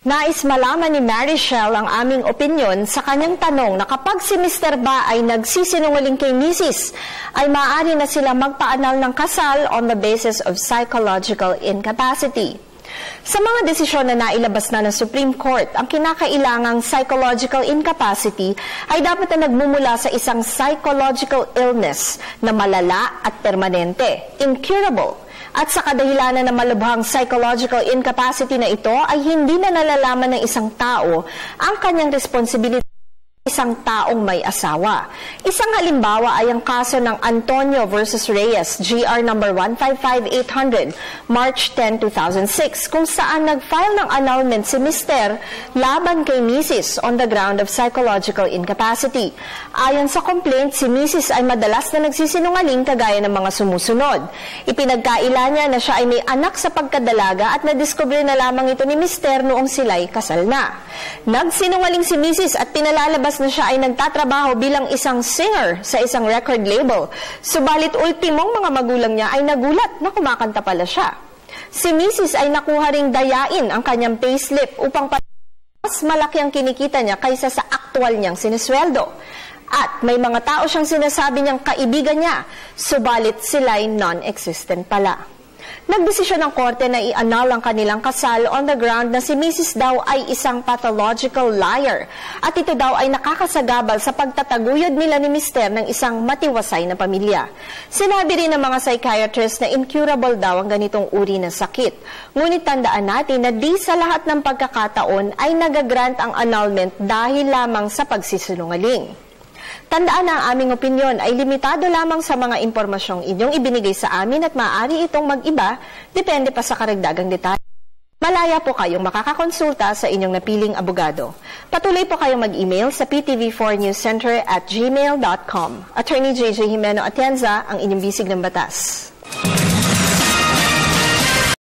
Nais malaman ni Marichelle ang aming opinyon sa kanyang tanong na kapag si Mr. ba ay nagsisinungaling kay Mrs., ay maaari na sila magpaanal ng kasal on the basis of psychological incapacity. Sa mga desisyon na nailabas na ng Supreme Court, ang kinakailangang psychological incapacity ay dapat na nagmumula sa isang psychological illness na malala at permanente, incurable. At sa kadahilanan ng malubhang psychological incapacity na ito ay hindi na nalalaman ng isang tao ang kanyang responsibilidad isang taong may asawa. Isang halimbawa ay ang kaso ng Antonio versus Reyes, GR number 155800, March 10, 2006, kung saan nag-file ng annulment si Mr. laban kay Mrs. on the ground of psychological incapacity. Ayon sa complaint, si Mrs. ay madalas na nagsisinungaling kagaya ng mga sumusunod. Ipinagkaila niya na siya ay may anak sa pagkadalaga at nadiskubre na lamang ito ni Mr. noong sila'y kasal na. Nagsinungaling si Mrs. at pinalalabas na siya ay nagtatrabaho bilang isang singer sa isang record label. Subalit ultimong mga magulang niya ay nagulat na kumakanta pala siya. Si Mrs. ay nakuha ring dayain ang kanyang payslip upang mas malaki ang kinikita niya kaysa sa aktwal niyang sinesweldo. At may mga tao siyang sinasabi niyang kaibigan niya, subalit sila'y non-existent pala. Nagdesisyon ng korte na i-annul ang kanilang kasal on the ground na si Mrs. daw ay isang pathological liar at ito daw ay nakakasagabal sa pagtataguyod nila ni Mr. ng isang matiwasay na pamilya. Sinabi rin ng mga psychiatrist na incurable daw ang ganitong uri ng sakit. Ngunit tandaan natin na di sa lahat ng pagkakataon ay nagagrant ang annulment dahil lamang sa pagsisinungaling. Tandaan na ang aming opinyon ay limitado lamang sa mga impormasyong inyong ibinigay sa amin at maaari itong mag-iba, depende pa sa karagdagang detalye. Malaya po kayong makakakonsulta sa inyong napiling abogado. Patuloy po kayong mag-email sa ptv4newscenter@gmail.com. Attorney JJ Jimeno Atienza, ang inyong bisig ng batas.